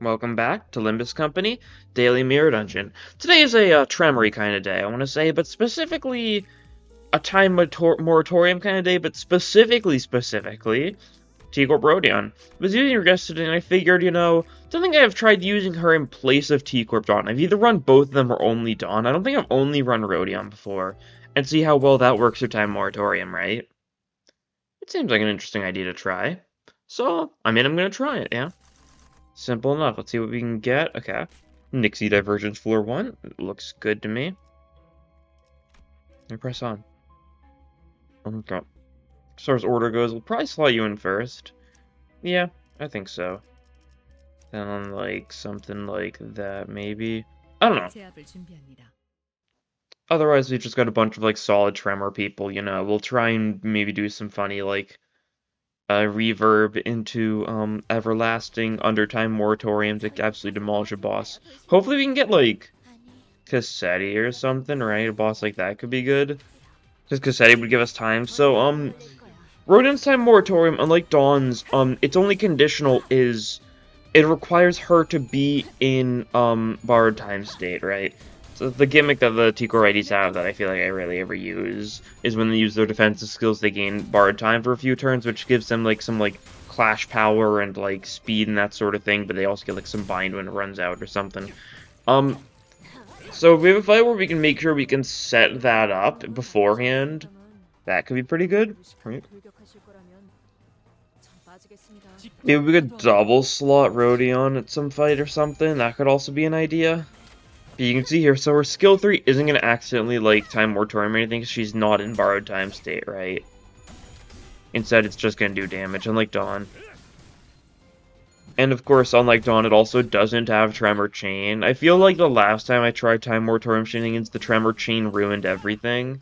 Welcome back to Limbus Company, Daily Mirror Dungeon. Today is a Tremory kind of day, I want to say, but specifically a time moratorium kind of day, but specifically, T-Corp Rodion. I was using her yesterday, and I figured, don't think I've tried using her in place of T-Corp Dawn. I've either run both of them or only Dawn. I don't think I've only run Rodion before, and see how well that works through time moratorium, right? It seems like an interesting idea to try. So, I'm gonna try it, yeah? Simple enough. Let's see what we can get. Okay. Nixie Divergence Floor 1. It looks good to me. And press on. Okay. As far as order goes, we'll probably slot you in first. Yeah, I think so. Then on, like, something like that, maybe. I don't know. Otherwise, we've just got a bunch of, like, solid Tremor people, We'll try and maybe do some funny, like, reverb into Everlasting Undertime Moratorium to absolutely demolish a boss. Hopefully we can get like Cassetti or something, right? A boss like that could be good. Because Cassetti would give us time. So Rodin's Time Moratorium, unlike Dawn's, its only conditional is it requires her to be in borrowed time state, right? So the gimmick that the Tico righties have that I feel like I rarely ever use is when they use their defensive skills, they gain borrowed time for a few turns, which gives them like some like clash power and like speed and that sort of thing, but they also get like some bind when it runs out or something. So we have a fight where we can make sure we can set that up beforehand. That could be pretty good, right? Maybe we could double slot Rodion at some fight or something. That could also be an idea. But you can see here, so her skill 3 isn't going to accidentally, like, time moratorium or anything, because she's not in borrowed time state, right? Instead, it's just going to do damage, unlike Dawn. And of course, unlike Dawn, it also doesn't have Tremor Chain. I feel like the last time I tried time moratorium shenanigans, the Tremor Chain ruined everything.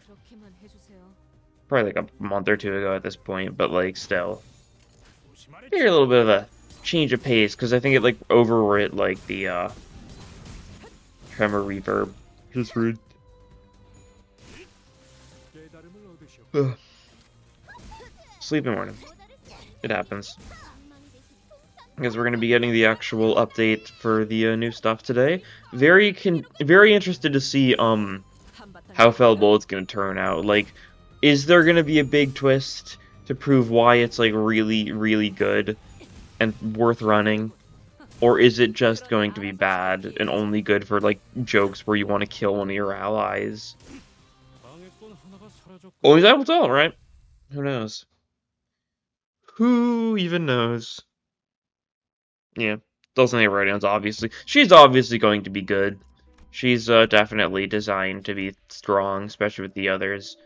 Probably like a month or two ago at this point, but like, still. Maybe a little bit of a change of pace, because I think it, like, overwrit, like, the, Tremor Reverb. Just rude. Sleeping morning. It happens. Because we're going to be getting the actual update for the new stuff today. Very interested to see, how Fellbolt's going to turn out. Like, is there going to be a big twist to prove why it's, like, really, really good and worth running? Or is it just going to be bad and only good for, like, jokes where you want to kill one of your allies? Only time will tell, right? Who knows? Who even knows? Yeah, Dulcinea Rodion's obviously... She's obviously going to be good. She's definitely designed to be strong, especially with the others.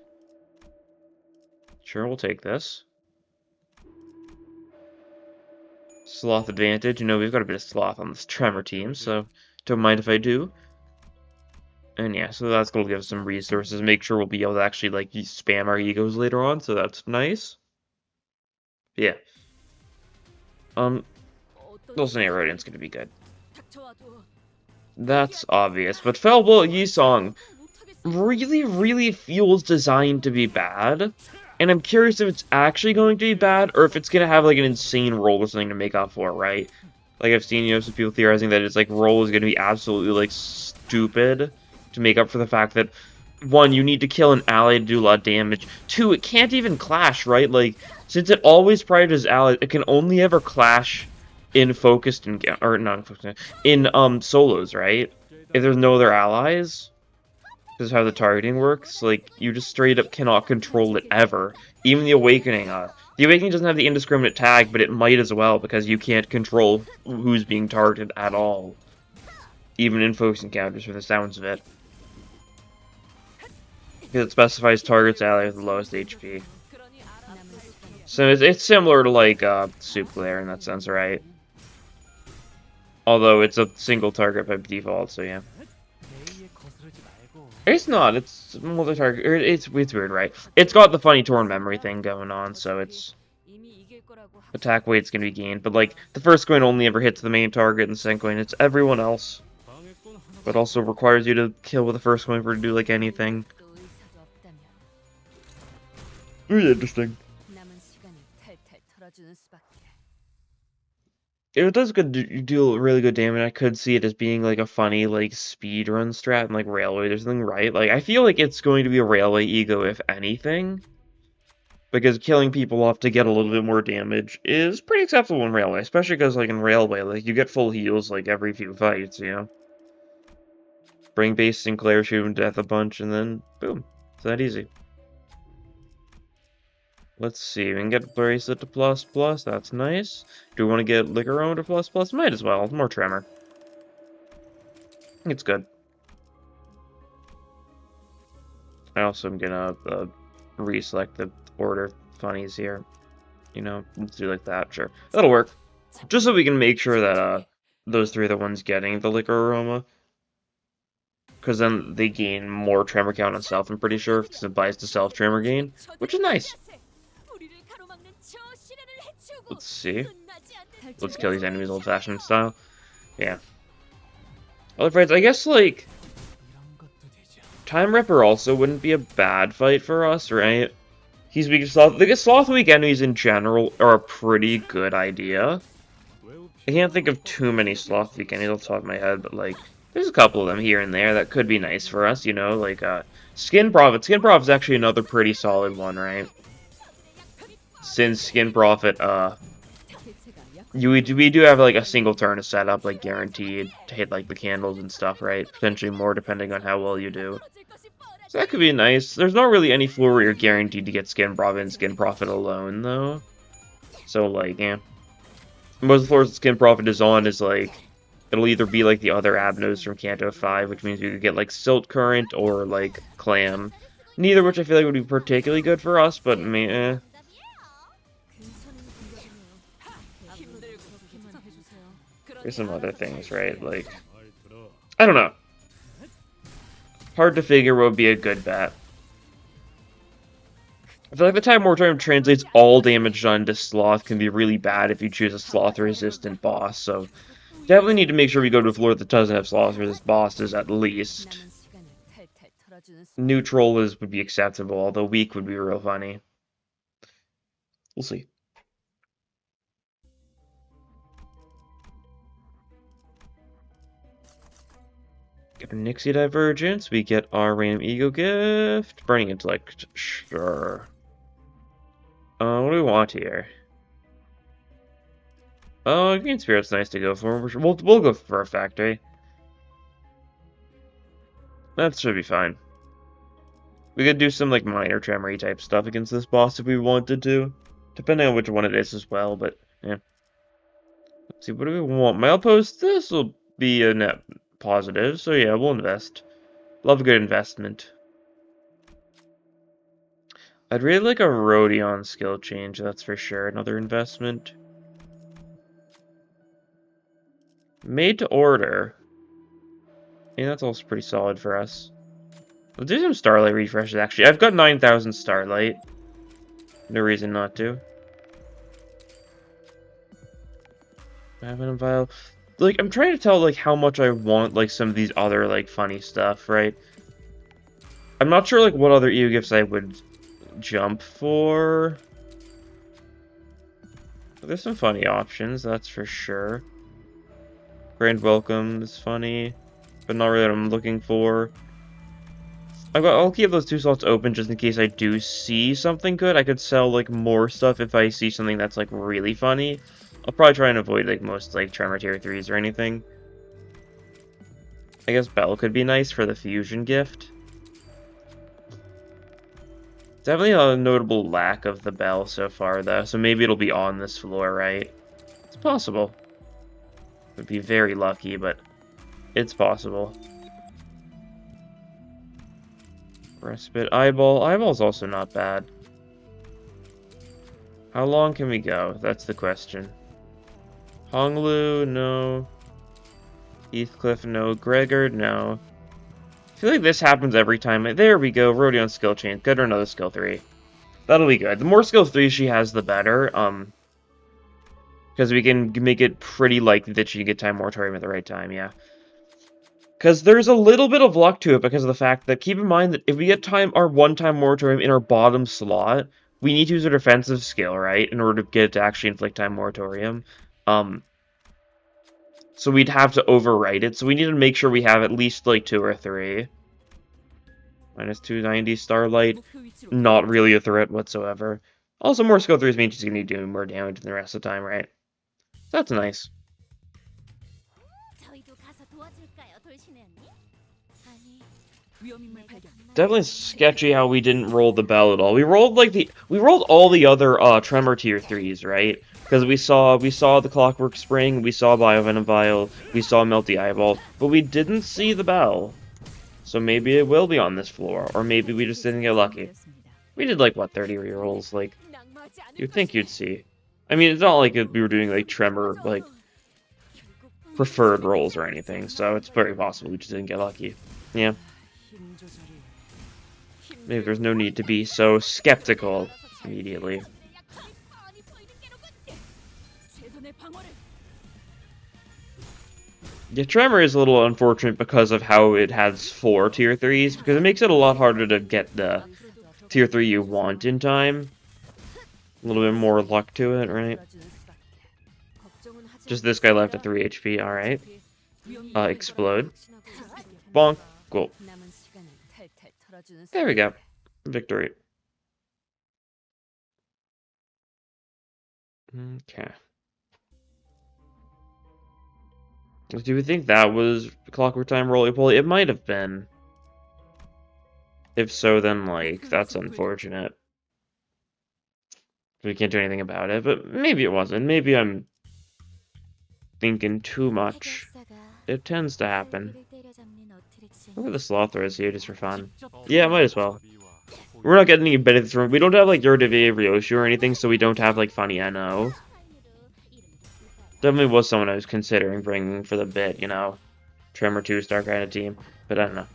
Sure, we'll take this. Sloth advantage. We've got a bit of sloth on this Tremor team, so don't mind if I do. And yeah, so that's going to give us some resources. Make sure we'll be able to actually, like, spam our egos later on, so that's nice. Yeah. Dulcinea Rodion's going to be good. That's obvious, but Fellbolt Yisong really, really feels designed to be bad. And I'm curious if it's actually going to be bad, or if it's going to have, like, an insane roll or something to make up for it, right? Like, I've seen, some people theorizing that its, like, roll is going to be absolutely, like, stupid to make up for the fact that, 1, you need to kill an ally to do a lot of damage. 2, it can't even clash, right? Like, since it always prioritizes allies, it can only ever clash in focused, or not focused, in, solos, right? If there's no other allies. This is how the targeting works. Like, you just straight up cannot control it ever. Even the Awakening. The Awakening doesn't have the indiscriminate tag, but it might as well, because you can't control who's being targeted at all. Even in focus encounters, for the sounds of it. Because it specifies targets ally with the lowest HP. So it's similar to, like, Soup Glare in that sense, right? Although it's a single target by default, so yeah. It's not, it's multi-target, it's weird, right? It's got the funny torn memory thing going on, so it's... Attack weight's gonna be gained, but like, the first coin only ever hits the main target, and the second coin hits everyone else. But also requires you to kill with the first coin for it to do, like, anything. Really interesting. It does do really good damage. I could see it as being like a funny like speed run strat and like railway or something, right? Like I feel like it's going to be a railway ego if anything, because killing people off to get a little bit more damage is pretty acceptable in railway, especially because like in railway, like you get full heals like every few fights, you know. Bring base Sinclair, shoot him to death a bunch, and then boom, it's that easy. Let's see, we can get Bracelet to plus plus, that's nice. Do we want to get Liquor Aroma to plus plus? Might as well, more Tremor. It's good. I also am gonna reselect the order funnies here. You know, let's do like that, sure. That'll work. Just so we can make sure that those three are the ones getting the Liquor Aroma. Because then they gain more Tremor count on self, I'm pretty sure, because it buys the self Tremor gain, which is nice. Let's see. Let's kill these enemies old-fashioned style. Yeah. Other fights, I guess, like, Time Ripper also wouldn't be a bad fight for us, right? He's weak to Sloth. The Sloth weak enemies in general are a pretty good idea. I can't think of too many Sloth weak enemies off the top of my head, but, like, there's a couple of them here and there that could be nice for us, you know? Like, Skin Prophet. Skin Prophet's actually another pretty solid one, right? Since Skin Prophet, we do have, like, a single turn to set up, like, guaranteed to hit, like, the candles and stuff, right? Potentially more, depending on how well you do. So that could be nice. There's not really any floor where you're guaranteed to get Skin Prophet and Skin Prophet alone, though. So, like, yeah. Most of the floors that Skin Prophet is on is, like, it'll either be, like, the other Abnos from Kanto 5, which means we could get, like, Silt Current or, like, Clam. Neither of which I feel like would be particularly good for us, but, I mean, eh. There's some other things, right? Like, I don't know. Hard to figure what would be a good bet. I feel like the Time Moratorium translates all damage done to Sloth can be really bad if you choose a Sloth-resistant boss, so definitely need to make sure we go to a floor that doesn't have Sloth-resistant bosses at least. Neutral would be acceptable, although weak would be real funny. We'll see. Get a Nixie Divergence, we get our random ego gift. Burning Intellect, sure. What do we want here? Green Spirit's nice to go for. We'll go for a Factory. That should be fine. We could do some, like, minor Tremory type stuff against this boss if we wanted to. Depending on which one it is as well, but, yeah. Let's see, what do we want? My outpost, this will be a net positive, so yeah, we'll invest. Love a good investment. I'd really like a Rodion skill change, that's for sure. Another investment. Made to order. Yeah, that's also pretty solid for us. We'll do some Starlight refreshes, actually. I've got 9,000 Starlight. No reason not to. Venom Vial. Like, I'm trying to tell, like, how much I want, like, some of these other, like, funny stuff, right? I'm not sure, like, what other EU gifts I would jump for. But there's some funny options, that's for sure. Grand Welcome is funny, but not really what I'm looking for. I'll keep those two slots open just in case I do see something good. I could sell, like, more stuff if I see something that's, like, really funny. I'll probably try and avoid, like, most, like, Tremor Tier 3s or anything. I guess Bell could be nice for the Fusion gift. Definitely a notable lack of the Bell so far, though, so maybe it'll be on this floor, right? It's possible. Would be very lucky, but it's possible. Respite Eyeball. Eyeball's also not bad. How long can we go? That's the question. Honglu, no. Heathcliff, no. Gregor, no. I feel like this happens every time. There we go. Rodion skill change. Get her another skill 3. That'll be good. The more skill 3 she has, the better. Because we can make it pretty likely that she can get Time Moratorium at the right time, yeah. Because there's a little bit of luck to it because of the fact that, keep in mind that if we get our one-time Moratorium in our bottom slot, we need to use a defensive skill, right, in order to get it to actually inflict Time Moratorium. So we'd have to overwrite it. So we need to make sure we have at least like 2 or 3. Minus 290 Starlight. Not really a threat whatsoever. Also, more skill 3s means she's going to be doing more damage than the rest of the time, right? That's nice. Definitely sketchy how we didn't roll the bell at all. We rolled all the other Tremor tier 3s, right? Because we saw the Clockwork Spring, we saw Biovenom Vial, we saw Melty Eyeball, but we didn't see the bell. So maybe it will be on this floor, or maybe we just didn't get lucky. We did like what 30 rerolls, like you'd think you'd see. I mean, it's not like we were doing like Tremor like preferred rolls or anything, so it's very possible we just didn't get lucky. Yeah. Maybe there's no need to be so skeptical immediately. Yeah, Tremor is a little unfortunate because of how it has 4 tier 3s, because it makes it a lot harder to get the tier 3 you want in time. A little bit more luck to it, right? Just this guy left at 3 HP, alright. Explode. Bonk. Cool. There we go. Victory. Okay. Do we think that was Clockwork Time roly-poly? It might have been. If so, then, like, that's unfortunate. We can't do anything about it, but maybe it wasn't. Maybe I'm thinking too much. It tends to happen. Look at the Slothers here just for fun. Yeah, might as well. We're not getting any benefits from it. We don't have, like, Yordivia Ryoshi or anything, so we don't have, like, funny NO. Definitely was someone I was considering bringing for the bit, you know. Tremor 2-star kind of team, but I don't know.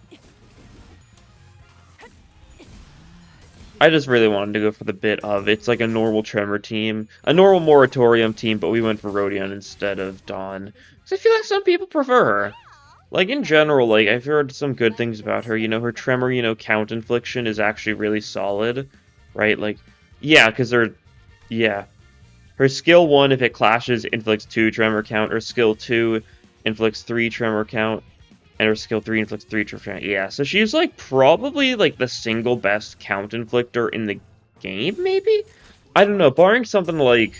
I just really wanted to go for the bit of, it's like a normal Tremor team, a normal Moratorium team, but we went for Rodion instead of Dawn. Because I feel like some people prefer her. Like, in general, like, I've heard some good things about her. You know, her Tremor, you know, count infliction is actually really solid, right? Like, yeah, because yeah. Her skill 1, if it clashes, inflicts 2 Tremor count. Her skill 2 inflicts 3 Tremor count. And her skill 3 inflicts 3 Tremor count. Yeah, so she's, like, probably, like, the single best count inflictor in the game, maybe? I don't know, barring something like,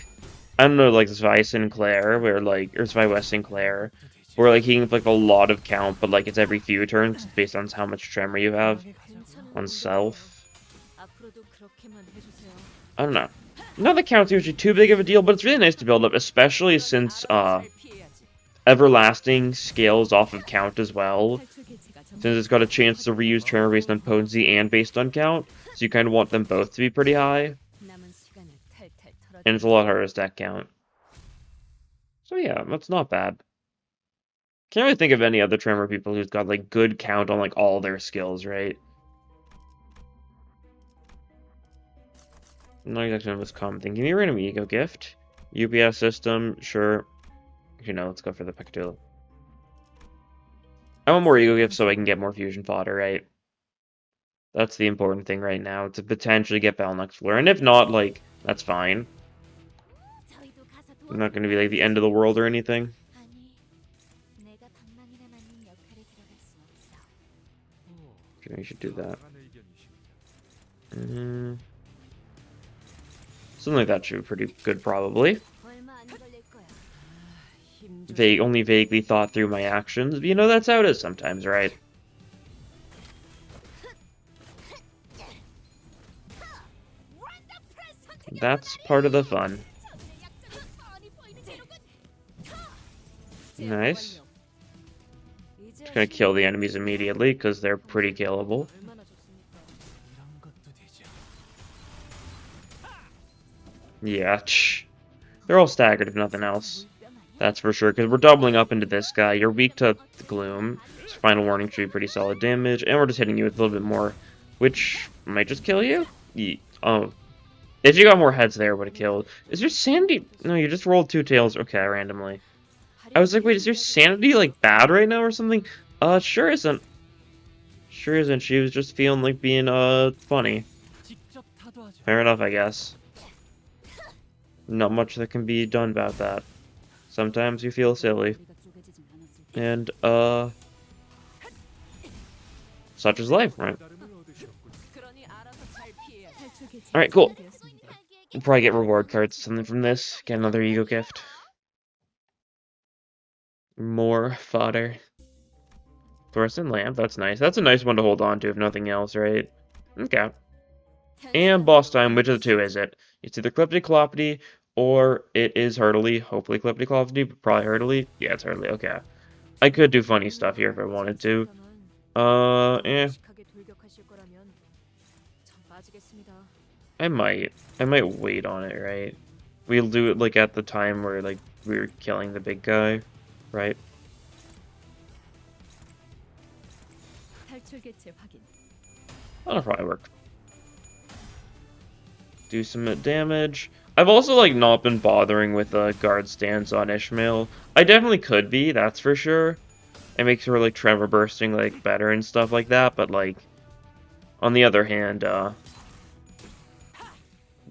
I don't know, like Zwei Sinclair, where, like, or Zwei West Sinclair, where, like, he can inflict a lot of count, but, like, it's every few turns based on how much Tremor you have on self. I don't know. Not that count's usually too big of a deal, but it's really nice to build up, especially since Everlasting scales off of count as well. Since it's got a chance to reuse Tremor based on potency and based on count, so you kind of want them both to be pretty high. And it's a lot harder to stack count. So yeah, that's not bad. Can't really think of any other Tremor people who's got like good count on like all their skills, right? Not exactly the most common thing. Give me a random ego gift. UPS system, sure. You know, let's go for the Pecatula. I want more ego gifts so I can get more fusion fodder, right? That's the important thing right now, to potentially get Bell next floor. And if not, like, that's fine. I'm not going to be like the end of the world or anything. Okay, we should do that. Something like that should be pretty good, probably. Only vaguely thought through my actions, but you know, that's how it is sometimes, right? That's part of the fun. Nice. Just gonna kill the enemies immediately, because they're pretty killable. Yeah, they're all staggered if nothing else. That's for sure, because we're doubling up into this guy. You're weak to the Gloom. So Final Warning should be pretty solid damage, and we're just hitting you with a little bit more, which might just kill you? Oh. If you got more heads there, it would have killed. Is your sanity... No, you just rolled 2 tails. Okay, randomly. I was like, wait, is your sanity, like, bad right now or something? Sure isn't. Sure isn't. She was just feeling like being, funny. Fair enough, I guess. Not much that can be done about that. Sometimes you feel silly. And, such is life, right? Alright, cool. We'll probably get reward cards or something from this. Get another ego gift. More fodder. Fluorescent lamp, that's nice. That's a nice one to hold on to if nothing else, right? Okay. And boss time, which of the two is it? It's either Clippity Cloppity or it is Hurtley. Hopefully Clippity Cloppity, but probably Hurtley. Yeah, it's Hurtley, okay. I could do funny stuff here if I wanted to. Eh. I might. I might wait on it, right? We'll do it, like, at the time where, like, we were killing the big guy, right? That'll probably work. Do some damage. I've also, like, not been bothering with guard stance on Ishmael. I definitely could be, that's for sure. It makes her, like, tremor bursting, like, better and stuff like that, but, like, on the other hand, it's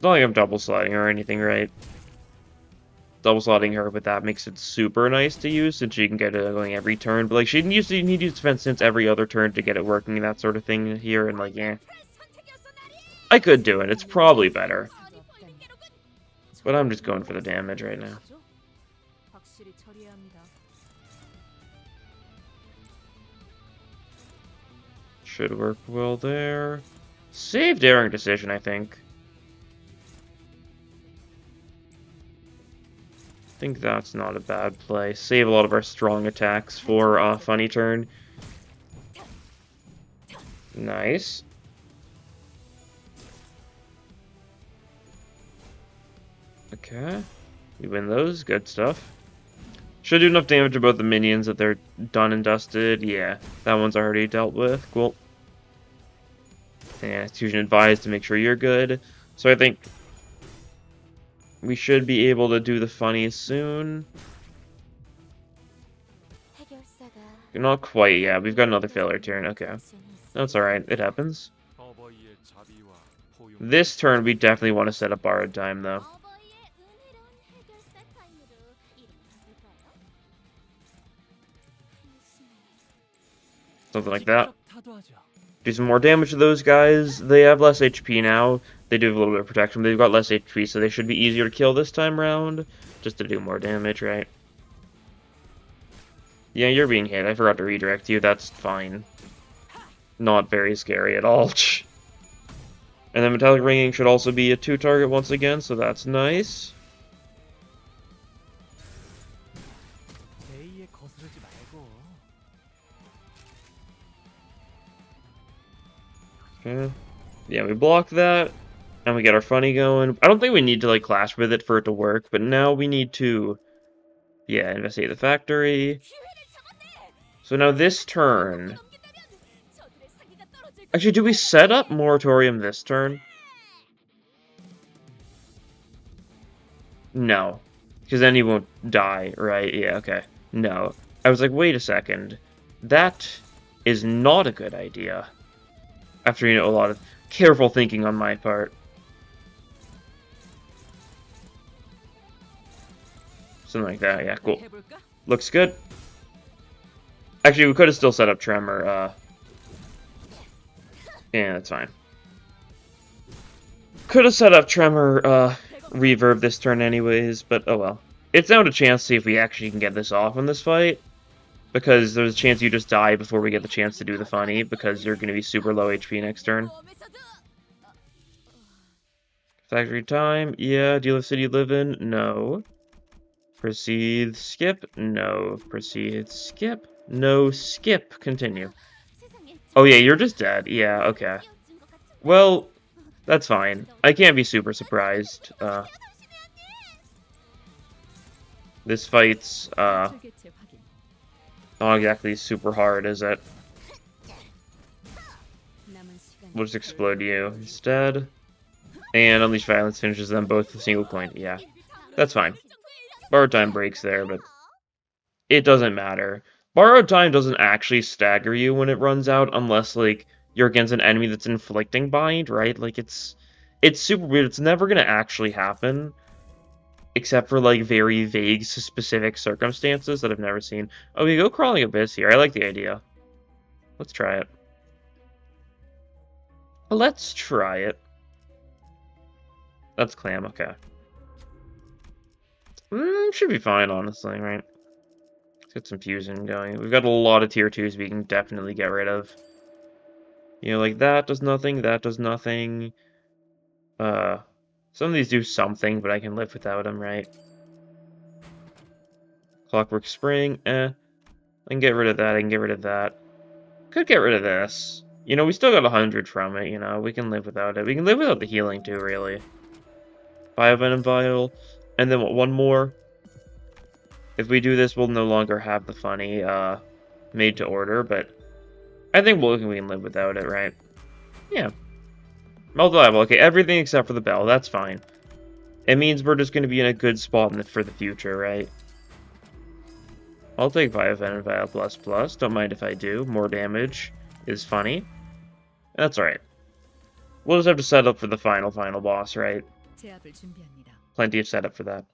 not like I'm double slotting her or anything, right? Double slotting her with that makes it super nice to use, since she can get it going every turn, but, like, she need to use defense since every other turn to get it working, that sort of thing here, and, like, yeah. I could do it, it's probably better. But I'm just going for the damage right now. Should work well there. Save daring decision, I think. I think that's not a bad play. Save a lot of our strong attacks for a funny turn. Nice. Okay. We win those. Good stuff. Should do enough damage to both the minions that they're done and dusted. Yeah, that one's already dealt with. Cool. And Fusion advised to make sure you're good. So I think we should be able to do the funny soon. Not quite, yeah. We've got another failure turn. Okay. That's alright. It happens. This turn, we definitely want to set up borrowed time, though. Something like that. Do some more damage to those guys. They have less HP now. They do have a little bit of protection. They've got less HP, so they should be easier to kill this time around. Just to do more damage, right? Yeah, you're being hit. I forgot to redirect you. That's fine. Not very scary at all. And then Metallic Ringing should also be a 2-target once again, so that's nice. Okay. Yeah, we block that, and we get our funny going. I don't think we need to, like, clash with it for it to work, but now we need to, yeah, investigate the factory. So now this turn... Actually, do we set up Moratorium this turn? No. Because then he won't die, right? Yeah, okay. No. I was like, wait a second. That is not a good idea. After, you know, a lot of careful thinking on my part. Something like that, yeah, cool. Looks good. Actually, we could have still set up Tremor, yeah, that's fine. Could have set up Tremor, Reverb this turn anyways, but oh well. It's now a chance to see if we actually can get this off in this fight. Because there's a chance you just die before we get the chance to do the funny, because you're going to be super low HP next turn. Factory time, yeah. Do you live city live in? No. Proceed, skip? No. Proceed, skip? No, skip. Continue. Oh yeah, you're just dead. Yeah, okay. Well, that's fine. I can't be super surprised. This fight's, not exactly super hard, is it? We'll just explode you instead. And Unleash Violence finishes them both with a single point. Yeah, that's fine. Borrowed Time breaks there, but it doesn't matter. Borrowed Time doesn't actually stagger you when it runs out, unless, like, you're against an enemy that's inflicting bind, right? Like, it's super weird. It's never gonna actually happen. except for like very vague specific circumstances that I've never seen. Oh, we go crawling abyss here. I like the idea. Let's try it. Let's try it. That's Clam, okay. Should be fine, honestly, right? Let's get some fusion going. We've got a lot of tier 2s we can definitely get rid of. You know, like that does nothing, that does nothing. Some of these do something, but I can live without them, right? Clockwork Spring, I can get rid of that, I can get rid of that. Could get rid of this. You know, we still got 100 from it, you know, we can live without it. We can live without the healing too, really. Biovenom Vial, and then what, one more? If we do this, we'll no longer have the funny, made to order, but I think we can live without it, right? Yeah. Multi-level, okay, everything except for the bell, that's fine. It means we're just going to be in a good spot for the future, right? I'll take Biovenom Vial ++, don't mind if I do. More damage is funny. That's alright. We'll just have to set up for the final boss, right? Plenty of setup for that.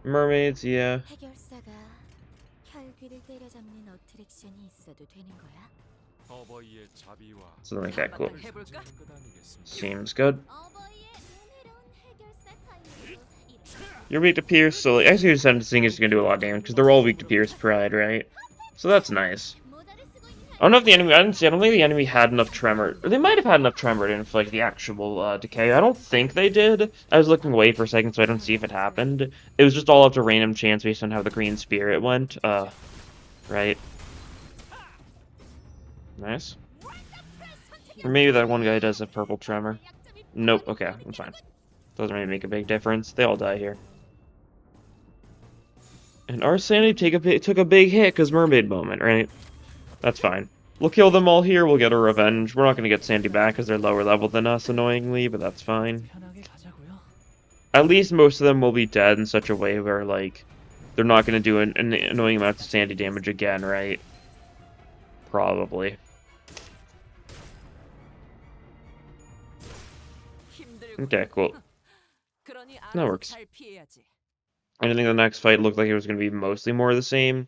Mermaids, yeah. Something like that, cool. Seems good. You're weak to Pierce, so like, Executive Sentencing is going to do a lot of damage, because they're all weak to Pierce Pride, right? So that's nice. I don't know if the enemy, I don't think the enemy had enough Tremor. They might have had enough Tremor to inflict the actual decay. I don't think they did. I was looking away for a second, so I don't see if it happened. It was just all up to random chance based on how the Green Spirit went. Right. Nice. Or maybe that one guy does have Purple Tremor. Nope, okay, that's fine. Doesn't really make a big difference. They all die here. And our sanity took a big hit because Mermaid Moment, right? That's fine. We'll kill them all here, we'll get a revenge. We're not going to get Sandy back because they're lower level than us, annoyingly, but that's fine. At least most of them will be dead in such a way where, like, they're not going to do an annoying amount of Sandy damage again, right? Probably. Okay, cool. That works. I think the next fight looked like it was going to be mostly more of the same.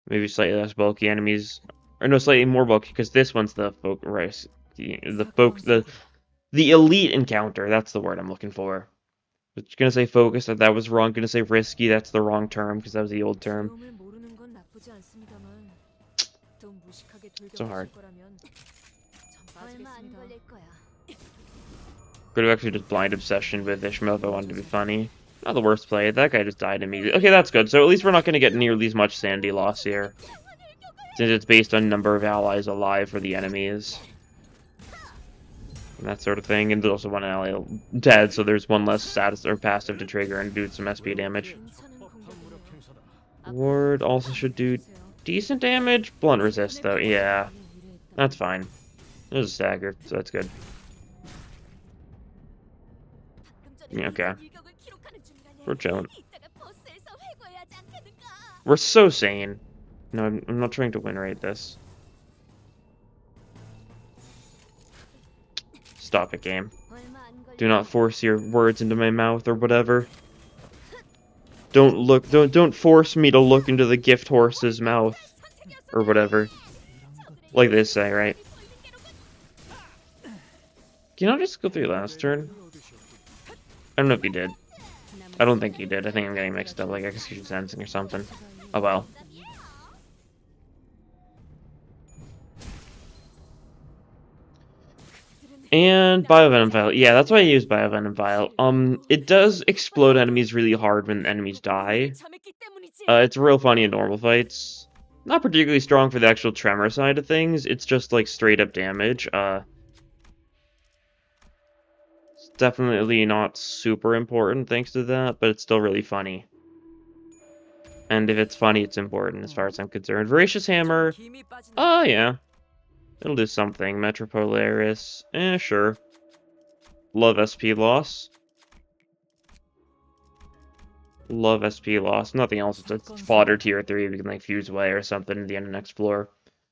Maybe slightly less bulky enemies. Or no, slightly more bulky, because this one's the the elite encounter. That's the word I'm looking for. I was gonna say focus, that was wrong. Gonna say risky, that's the wrong term, because that was the old term. So hard. Could have actually just blind obsession with Ishmael if I wanted to be funny. Not the worst play. That guy just died immediately. Okay, that's good. So at least we're not going to get nearly as much sanity loss here, since it's based on number of allies alive for the enemies. And that sort of thing. And there's also one ally dead, so there's one less status or passive to trigger and do some SP damage. Ward also should do decent damage. Blunt resist, though. Yeah, that's fine. There's a stagger, so that's good. Yeah, okay. We're chilling. We're so sane. No, I'm not trying to win rate this. Stop it, game. Do not force your words into my mouth or whatever. Don't force me to look into the gift horse's mouth or whatever. Like they say, right? Can I just go through last turn? I don't know if he did. I don't think he did. I think I'm getting mixed up, like execution sensing or something. Oh well. And Biovenom Vial. Yeah, that's why I use Biovenom Vial. It does explode enemies really hard when enemies die. It's real funny in normal fights. Not particularly strong for the actual tremor side of things. It's just like straight up damage. It's definitely not super important thanks to that, but it's still really funny. And if it's funny, it's important as far as I'm concerned. Voracious Hammer. Oh, yeah. It'll do something. Metropolaris. Sure. Love SP loss. Love SP loss. Nothing else. It's fodder tier 3. We can like fuse away or something at the end of next floor.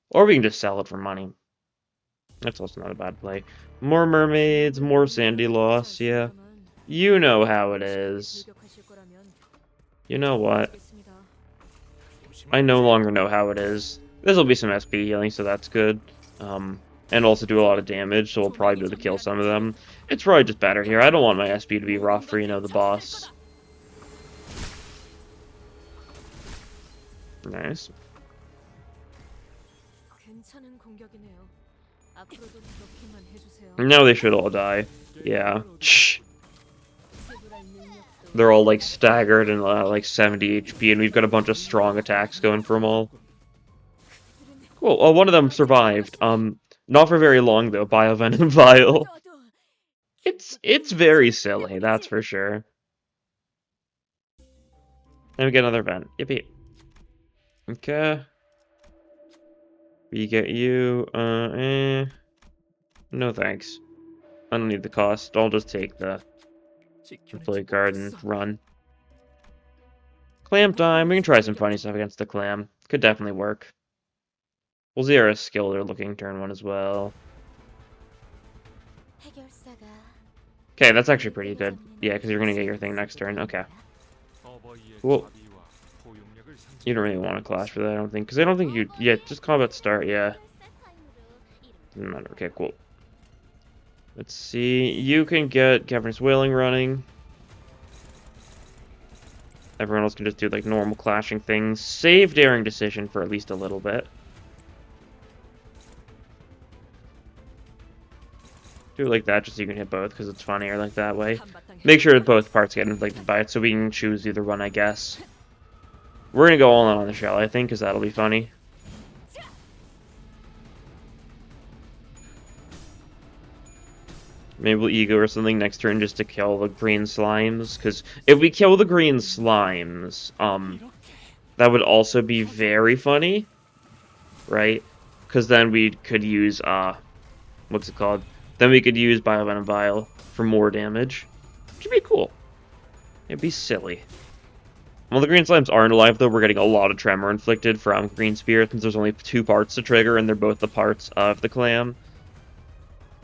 Or we can just sell it for money. That's also not a bad play. More mermaids, more sandy loss, yeah. You know how it is. You know what? I no longer know how it is. This will be some SP healing, so that's good. And also do a lot of damage, so we'll probably be able to kill some of them. It's probably just better here. I don't want my SP to be rough for, you know, the boss. Nice. Now they should all die. Yeah. Shh. They're all like staggered and like 70 HP, and we've got a bunch of strong attacks going for them all. Cool. Well, one of them survived. Not for very long though. Biovenom Vial. It's very silly, that's for sure. Then we get another vent. Yippee. Okay. We get you. No thanks. I don't need the cost. I'll just take the play card and run. Clam time. We can try some funny stuff against the clam. Could definitely work. We'll zero a skill they're looking turn 1 as well. Okay, that's actually pretty good. Yeah, because you're going to get your thing next turn. Okay. Cool. You don't really want to clash for that, I don't think. Because I don't think you... Yeah, just combat start, yeah. Doesn't matter. Okay, cool. Let's see. You can get Cavernous Wailing running. Everyone else can just do, like, normal clashing things. Save Daring Decision for at least a little bit. Do it like that just so you can hit both, because it's funnier like that way. Make sure that both parts get inflicted by it, so we can choose either one, I guess. We're gonna go all in on the shell, I think, because that'll be funny. Maybe we'll ego or something next turn just to kill the green slimes, because if we kill the green slimes, that would also be very funny, right? Because then we could use, what's it called? Then we could use Biovenom Vial for more damage, which would be cool. It'd be silly. While the green slimes aren't alive, though, we're getting a lot of tremor inflicted from green spirit, since there's only 2 parts to trigger, and they're both the parts of the clam.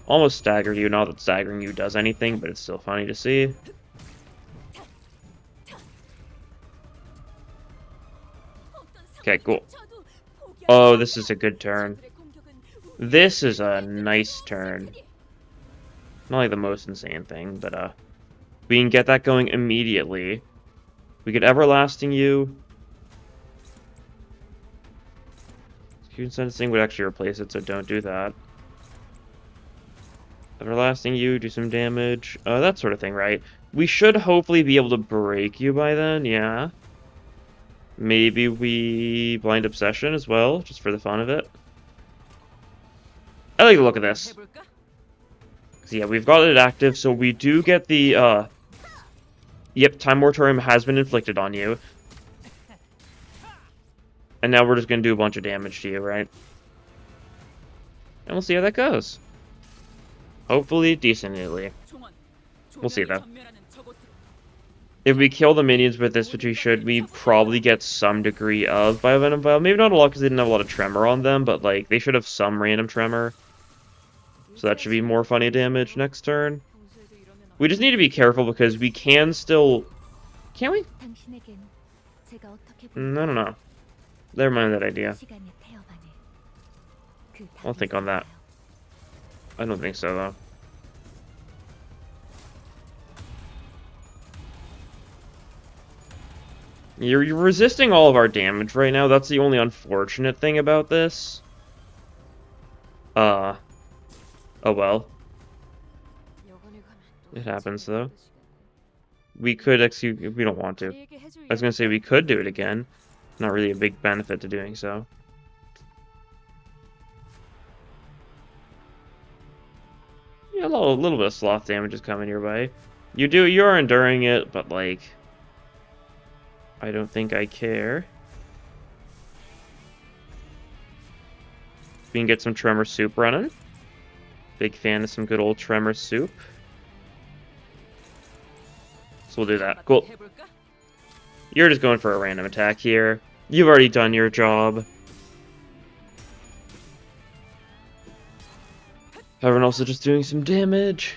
Almost stagger you, not that staggering you does anything, but it's still funny to see. Okay, cool. Oh, this is a good turn. This is a nice turn. Not like the most insane thing, but we can get that going immediately. We get Everlasting You. Execution Sentencing would actually replace it, so don't do that. Everlasting You, do some damage. That sort of thing, right? We should hopefully be able to break you by then, yeah. Maybe we Blind Obsession as well, just for the fun of it. I like the look of this. So yeah, we've got it active, so we do get the, Yep, Time Moratorium has been inflicted on you. And now we're just going to do a bunch of damage to you, right? And we'll see how that goes. Hopefully, decently. We'll see, though. If we kill the minions with this, which we should, we probably get some degree of Biovenom Vial. Maybe not a lot, because they didn't have a lot of tremor on them, but, like, they should have some random tremor. So that should be more funny damage next turn. We just need to be careful, because we can still... Can we? I don't know. Never mind that idea. I'll think on that. I don't think so, though. You're resisting all of our damage right now. That's the only unfortunate thing about this. Oh well. It happens, though. We could execute... We don't want to. I was gonna say we could do it again. Not really a big benefit to doing so. Yeah, a little bit of sloth damage is coming your way. You are enduring it, but like... I don't think I care. We can get some Tremor Soup running. Big fan of some good old Tremor Soup. So we'll do that. Cool. You're just going for a random attack here. You've already done your job. Everyone else is just doing some damage.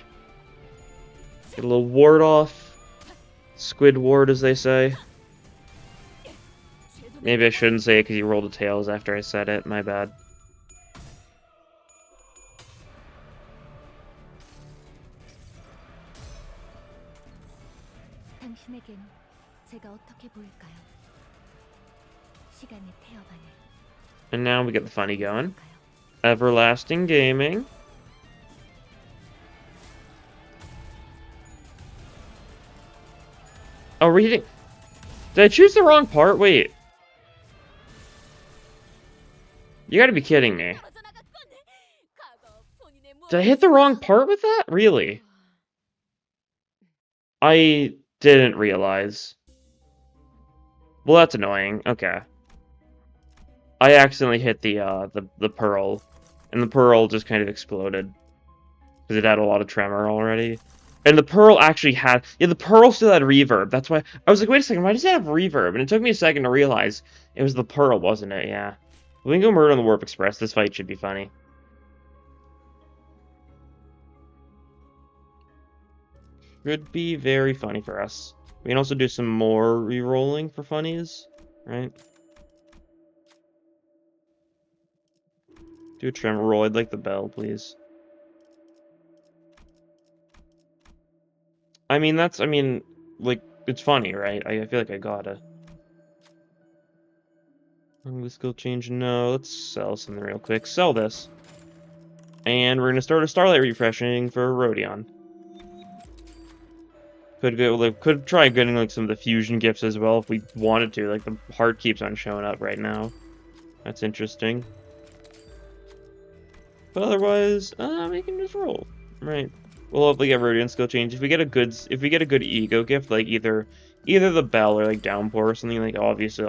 Get a little ward off. Squid ward, as they say. Maybe I shouldn't say it because you rolled the tails after I said it. My bad. And now we get the funny going. Everlasting Gaming. Oh, reading. Did I choose the wrong part? Wait. You gotta be kidding me. Did I hit the wrong part with that? Really? I didn't realize. Well, that's annoying. Okay. I accidentally hit the pearl, and the pearl just kind of exploded because it had a lot of tremor already. And the pearl actually had, yeah, the pearl still had reverb. That's why I was like, wait a second, why does it have reverb? And it took me a second to realize it was the pearl, wasn't it? Yeah. We can go murder on the Warp Express. This fight should be funny. Should be very funny for us. We can also do some more re-rolling for funnies, right? Do a tremor roll. I'd like the bell, please. I mean, like, it's funny, right? I feel like I gotta. The skill change, no. Let's sell something real quick. Sell this. And we're gonna start a Starlight refreshing for Rodion. Could try getting like some of the fusion gifts as well if we wanted to. Like the heart keeps on showing up right now. That's interesting. But otherwise, we can just roll. Right. We'll hopefully get Rodion skill change. If we get a good ego gift, like either the bell or like downpour or something, like obviously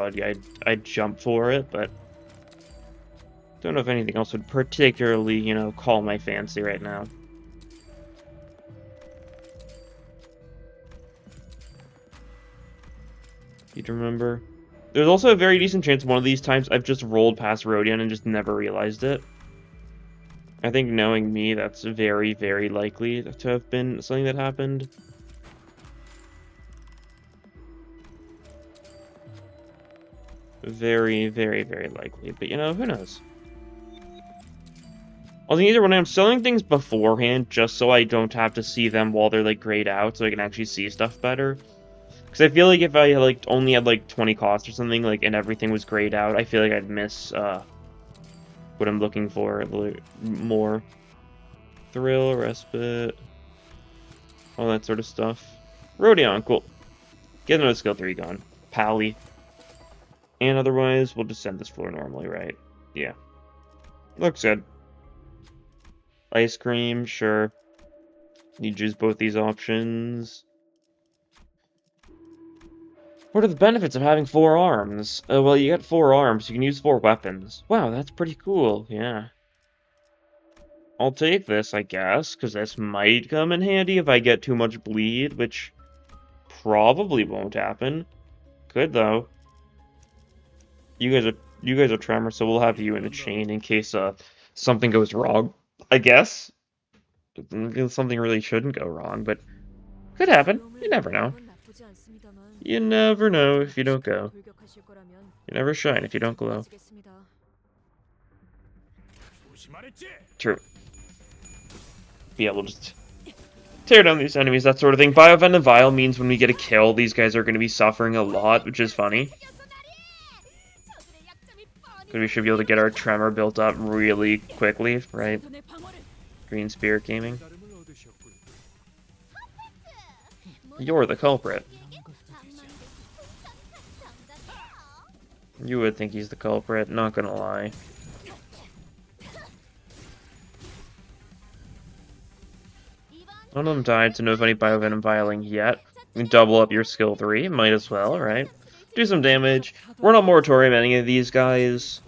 I'd jump for it, but don't know if anything else would particularly, you know, call my fancy right now. You'd remember. There's also a very decent chance one of these times I've just rolled past Rodion and just never realized it. I think knowing me, that's very, very likely to have been something that happened. Very, very, very likely. But, you know, who knows? I think either when I'm selling things beforehand, just so I don't have to see them while they're, like, grayed out, so I can actually see stuff better. Because I feel like if I, like, only had, like, 20 cost or something, like, and everything was grayed out, I feel like I'd miss, what I'm looking for more. Thrill, respite, all that sort of stuff. Rodion, cool. Get another skill 3 going. Pally. And otherwise, we'll just send this floor normally, right? Yeah. Looks good. Ice cream, sure. Need to use both these options. What are the benefits of having 4 arms? Well, you got 4 arms, you can use 4 weapons. Wow, that's pretty cool, yeah. I'll take this, I guess, because this might come in handy if I get too much bleed, which probably won't happen. Could, though. You guys are tremor, so we'll have you in a chain in case something goes wrong, I guess. Something really shouldn't go wrong, but could happen. You never know. You never know if you don't go. You never shine if you don't glow. True. But yeah, we'll just tear down these enemies, that sort of thing. Biovenom Vial means when we get a kill, these guys are going to be suffering a lot, which is funny. Because we should be able to get our tremor built up really quickly, right? Green Spirit Gaming. You're the culprit. You would think he's the culprit, not gonna lie. None of them died, so no funny Biovenom Vialing yet. You can double up your skill 3, might as well, right? Do some damage. We're not Moratorium any of these guys.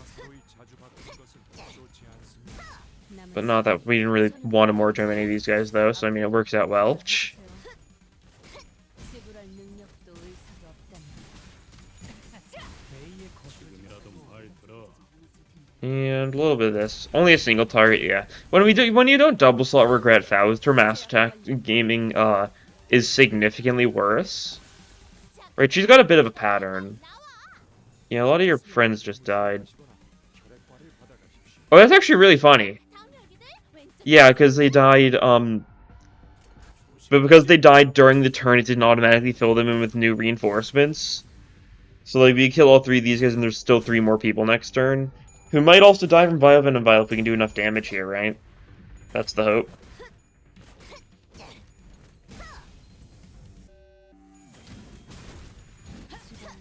But not that we didn't really want to Moratorium any of these guys, though, so I mean, it works out well. And a little bit of this. Only a single target, yeah. When you don't double slot regret Faust or Mass Attack gaming is significantly worse. Right, she's got a bit of a pattern. Yeah, a lot of your friends just died. Oh, that's actually really funny. Yeah, because they died, but because they died during the turn, it didn't automatically fill them in with new reinforcements. So, like, we kill all three of these guys, and there's still 3 more people next turn. Who might also die from Biovenom Vial if we can do enough damage here, right? That's the hope.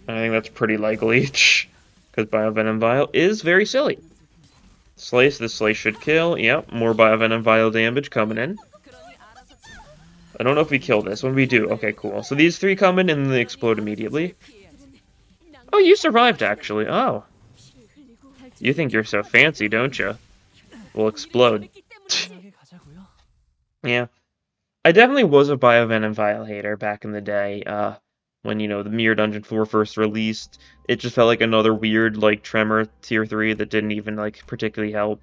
I think that's pretty likely, because Biovenom Vial is very silly. Slice, this slice should kill. Yep, more Biovenom Vial damage coming in. I don't know if we kill this. When we do, okay, cool. So these 3 come in and they explode immediately. Oh, you survived, actually. Oh. You think you're so fancy, don't you? We'll explode. Yeah. I definitely was a Biovenom Vial hater back in the day, when, you know, the Mirror Dungeon 4 first released. It just felt like another weird, like, Tremor Tier 3 that didn't even, like, particularly help.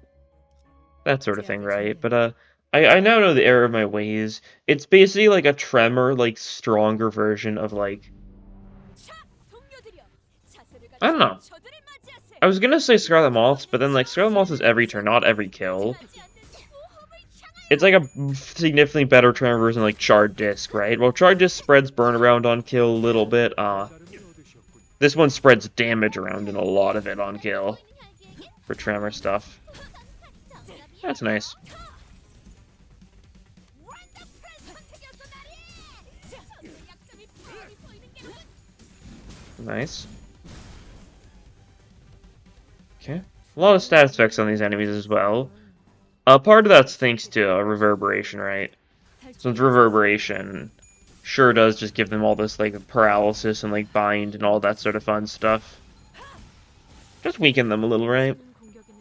That sort of thing, right? But, I now know the error of my ways. It's basically like a Tremor, like, stronger version of, like... I don't know. I was gonna say Scarlet Moths, but then, like, Scarlet Moths is every turn, not every kill. It's like a significantly better Tremor version like Charred Disc, right? Well, Charred Disc spreads burn around on kill a little bit. This one spreads damage around and a lot of it on kill for Tremor stuff. That's nice. Nice. Okay. A lot of stat effects on these enemies as well. Part of that's thanks to Reverberation, right? Since Reverberation sure does just give them all this, like, paralysis and, like, bind and all that sort of fun stuff. Just weaken them a little, right?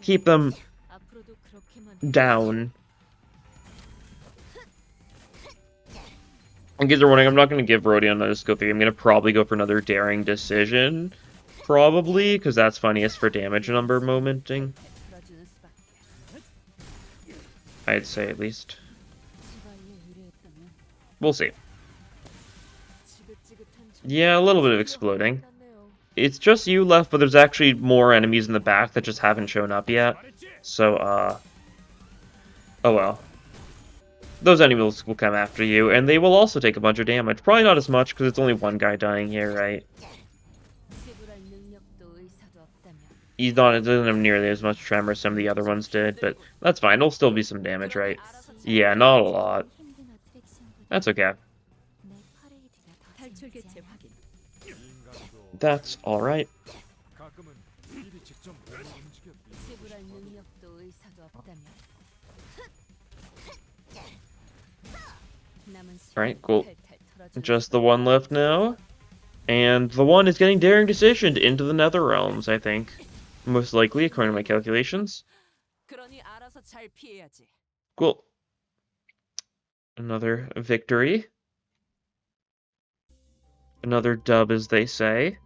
Keep them down. In case you're wondering, I'm not going to give Rodion another Skill 3. I'm going to probably go for another Daring Decision. Probably, because that's funniest for damage number momenting. I'd say, at least. We'll see. Yeah, a little bit of exploding. It's just you left, but there's actually more enemies in the back that just haven't shown up yet. So, oh well. Those enemies will come after you, and they will also take a bunch of damage. Probably not as much, because it's only one guy dying here, right? It doesn't have nearly as much tremor as some of the other ones did, but that's fine. There'll still be some damage, right? Yeah, not a lot. That's okay. That's alright. Alright, cool. Just the one left now. And the one is getting Daring Decisioned into the Nether Realms, I think. Most likely, according to my calculations. Cool. Another victory. Another dub, as they say.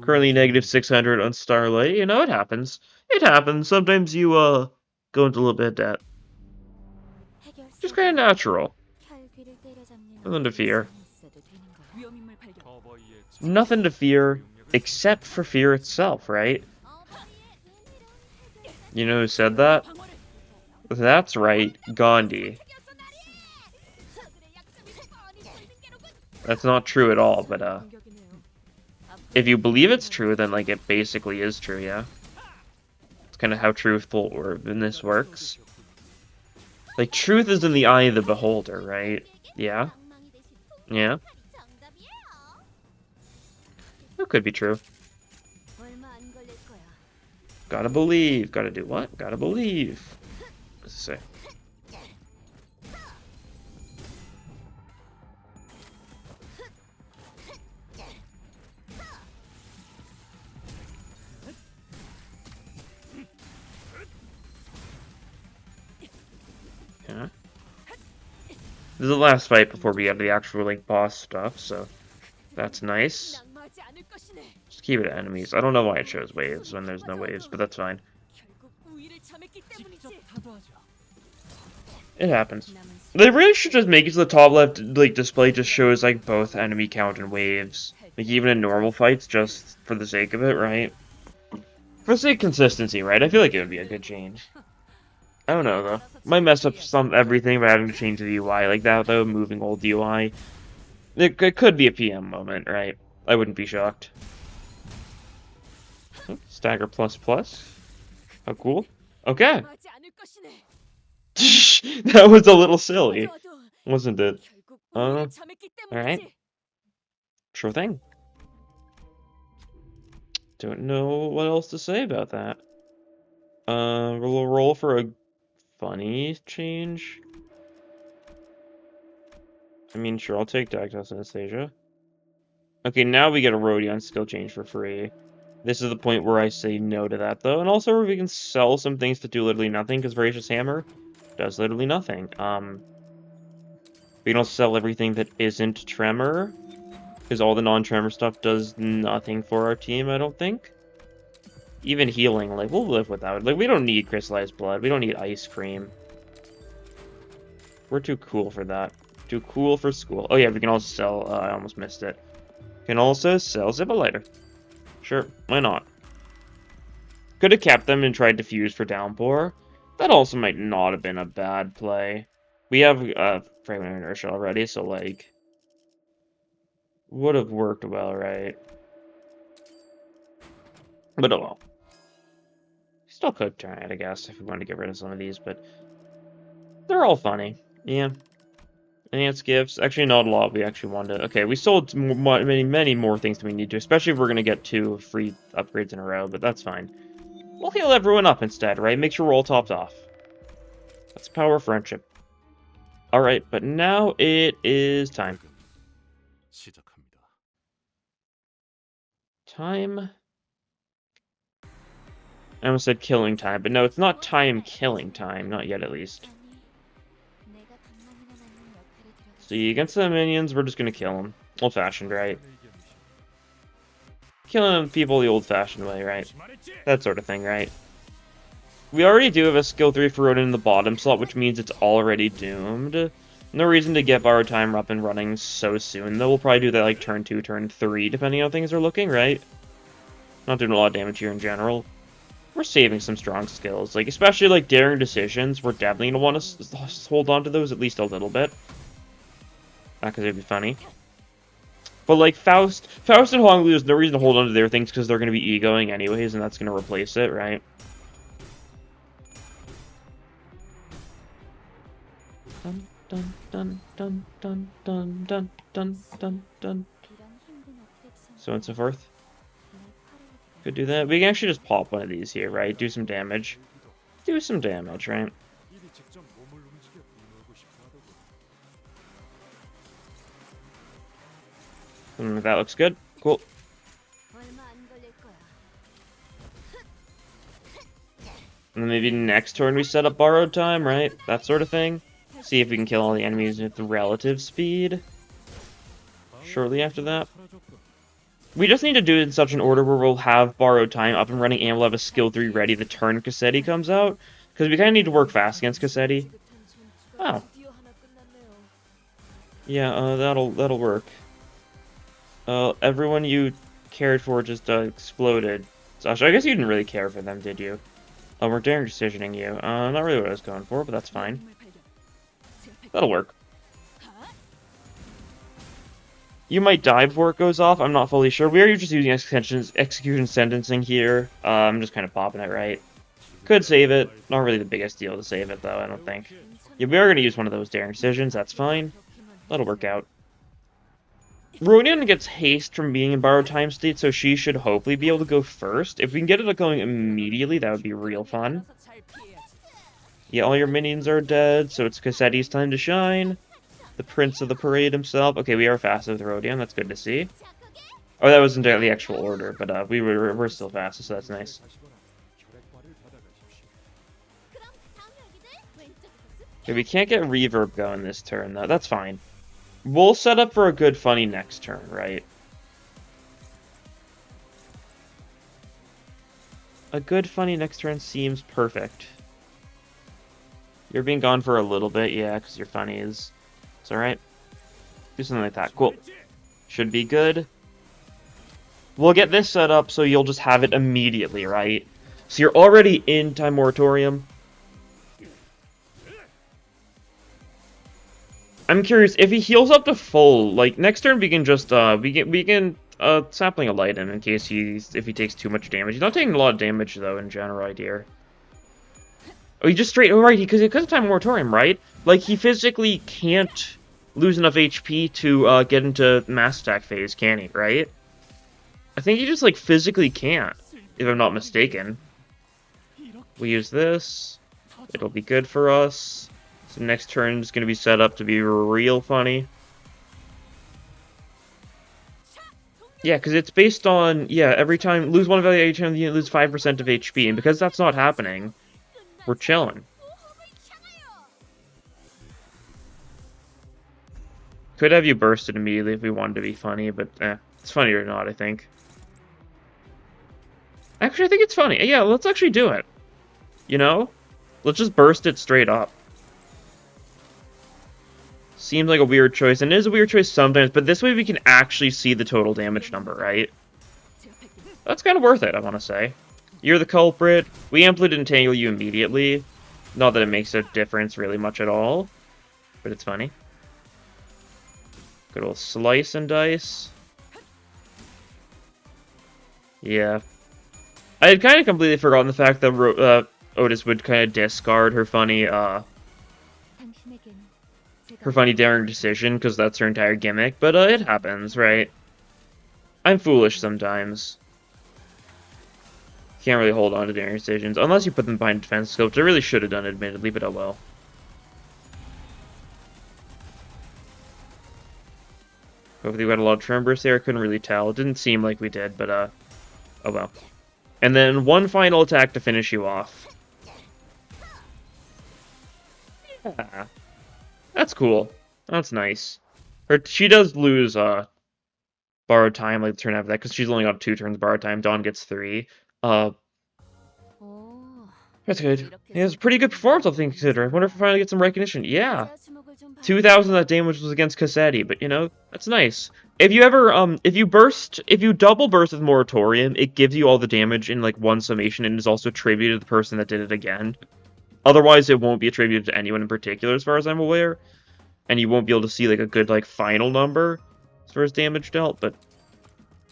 Currently negative 600 on Starlight. You know, it happens. It happens. Sometimes you, go into a little bit of debt. Just kind of natural. Nothing to fear. Nothing to fear, except for fear itself, right? You know who said that? That's right, Gandhi. That's not true at all, but, if you believe it's true, then, like, it basically is true, yeah? It's kind of how truthfulness works. Like, truth is in the eye of the beholder, right? Yeah? Yeah? That could be true. Gotta believe. Gotta do what? Gotta believe. What's it say? Yeah. This is the last fight before we have the actual, like, boss stuff, so that's nice. Just keep it at enemies. I don't know why it shows waves when there's no waves, but that's fine. It happens. They really should just make it so the top left like display just shows like both enemy count and waves. Like even in normal fights, just for the sake of it, right? For the sake of consistency, right? I feel like it would be a good change. I don't know though. Might mess up everything by having to change the UI like that though, moving old UI. It could be a PM moment, right? I wouldn't be shocked. Stagger plus plus. How cool. Okay. That was a little silly, wasn't it? Alright. Sure thing. Don't know what else to say about that. We'll roll for a funny change. I mean, sure, I'll take Dactyls Anastasia. Okay, now we get a Rodion skill change for free. This is the point where I say no to that, though. And also, we can sell some things that do literally nothing, because Voracious Hammer does literally nothing. We can also sell everything that isn't Tremor, because all the non-Tremor stuff does nothing for our team, I don't think. Even healing, like, we'll live without it. Like, we don't need Crystallized Blood. We don't need Ice Cream. We're too cool for that. Too cool for school. Oh, yeah, we can also sell... I almost missed it. Can also sell Zippalighter. Sure, why not? Could have kept them and tried to fuse for Downpour. That also might not have been a bad play. We have Fragment of Inertia already, so, like... would have worked well, right? But oh well. Still could turn it, I guess, if we wanted to get rid of some of these, but... they're all funny. Yeah. Enhanced gifts. Actually, not a lot we actually wanted. Okay, we sold many more things than we need to, especially if we're going to get 2 free upgrades in a row, but that's fine. We'll heal everyone up instead, right? Make sure we're all topped off. That's the power of friendship. Alright, but now it is time. Time. I almost said killing time, but no, it's not time killing time. Not yet, at least. See, against the minions, we're just gonna kill them. Old-fashioned, right? Killing people the old-fashioned way, right? That sort of thing, right? We already do have a skill 3 for Rodin in the bottom slot, which means it's already doomed. No reason to get Borrowed Time up and running so soon, though. We'll probably do that like turn 2, turn 3, depending on how things are looking, right? Not doing a lot of damage here in general. We're saving some strong skills, like especially like Daring Decisions. We're definitely gonna want to hold on to those at least a little bit. Not because it'd be funny. But like Faust and Honglu, there's no reason to hold on to their things because they're gonna be egoing anyways, and that's gonna replace it, right? Dun dun dun dun dun dun dun dun dun dun. So on and so forth. Could do that. We can actually just pop one of these here, right? Do some damage. Do some damage, right? That looks good. Cool. And then maybe next turn we set up Borrowed Time, right? That sort of thing. See if we can kill all the enemies with relative speed. Shortly after that. We just need to do it in such an order where we'll have Borrowed Time up and running and we'll have a skill 3 ready the turn Cassetti comes out. Because we kind of need to work fast against Cassetti. Oh. Yeah, that'll work. Everyone you cared for just exploded. Sasha, I guess you didn't really care for them, did you? Oh, we're daring decisioning you. Not really what I was going for, but that's fine. That'll work. You might die before it goes off. I'm not fully sure. We are just using execution sentencing here. I'm just kind of popping it, right? Could save it. Not really the biggest deal to save it, though, I don't think. Yeah, we are going to use one of those daring decisions. That's fine. That'll work out. Rodion gets haste from being in Borrowed Time state, so she should hopefully be able to go first. If we can get it going immediately, that would be real fun. Yeah, all your minions are dead, so it's Cassetti's time to shine. The Prince of the Parade himself. Okay, we are fast with Rodion. That's good to see. Oh, that wasn't the actual order, but we're still fast, so that's nice. Okay, we can't get reverb going this turn, though. That's fine. We'll set up for a good funny next turn, right? A good funny next turn seems perfect. You're being gone for a little bit, yeah, because your funny is... It's alright. Do something like that. Cool. Should be good. We'll get this set up so you'll just have it immediately, right? So you're already in Time Moratorium. I'm curious, if he heals up to full, like, next turn we can just, we can Sapling a light him in case if he takes too much damage. He's not taking a lot of damage, though, in general, right here. Oh, he just straight, oh, right, because of Time Moratorium, right? Like, he physically can't lose enough HP to, get into mass attack phase, can he, right? I think he just, like, physically can't, if I'm not mistaken. We use this. It'll be good for us. So next turn is going to be set up to be real funny. Yeah, because it's based on, yeah, every time, lose one value each time you lose 5% of HP, and because that's not happening, we're chilling. Could have you bursted immediately if we wanted to be funny, but it's funny or not, I think. Actually, I think it's funny. Yeah, let's actually do it. You know? Let's just burst it straight up. Seems like a weird choice, and it is a weird choice sometimes, but this way we can actually see the total damage number, right? That's kind of worth it, I want to say. You're the culprit. We Amplitude Entangle you immediately. Not that it makes a difference really much at all, but it's funny. Good old slice and dice. Yeah. I had kind of completely forgotten the fact that Otis would kind of discard her funny daring decision, because that's her entire gimmick, but it happens, right? I'm foolish sometimes. Can't really hold on to daring decisions, unless you put them behind defense scope, which I really should have done, admittedly, but oh well. Hopefully we got a lot of Tremor Bursts there, I couldn't really tell. It didn't seem like we did, but oh well. And then one final attack to finish you off. Yeah. That's cool. That's nice. She does lose borrowed time like the turn after that, because she's only got 2 turns borrowed time. Dawn gets 3. That's good. Yeah, it's a pretty good performance, all things considered. I wonder if we finally get some recognition. Yeah. 2,000 of that damage was against Cassetti, but you know, that's nice. If you ever, if you double burst with Moratorium, it gives you all the damage in like one summation and is also attributed to the person that did it again. Otherwise, it won't be attributed to anyone in particular, as far as I'm aware. And you won't be able to see like a good like final number as far as damage dealt, but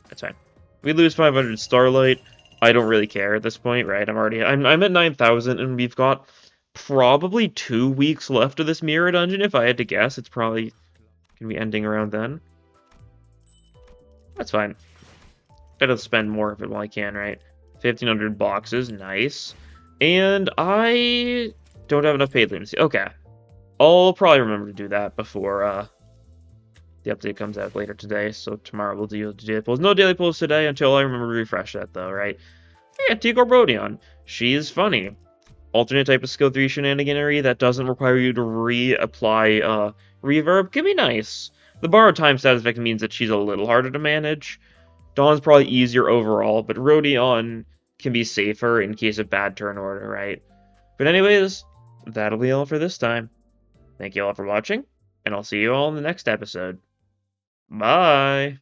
that's fine. We lose 500 Starlight. I don't really care at this point, right? I'm at 9,000, and we've got probably 2 weeks left of this mirror dungeon. If I had to guess, it's probably gonna be ending around then. That's fine. Gotta spend more of it while I can, right? 1,500 boxes, nice. And I don't have enough paid lunacy. Okay. I'll probably remember to do that before the update comes out later today. So tomorrow we'll do daily pulls. No daily pulls today until I remember to refresh that, though, right? Yeah, Tigor Rodion. She is funny. Alternate type of skill 3 shenaniganery that doesn't require you to reapply reverb can be nice. The borrowed time status effect means that she's a little harder to manage. Dawn's probably easier overall, but Rodion can be safer in case of bad turn order, right? But anyways, that'll be all for this time. Thank you all for watching, and I'll see you all in the next episode. Bye!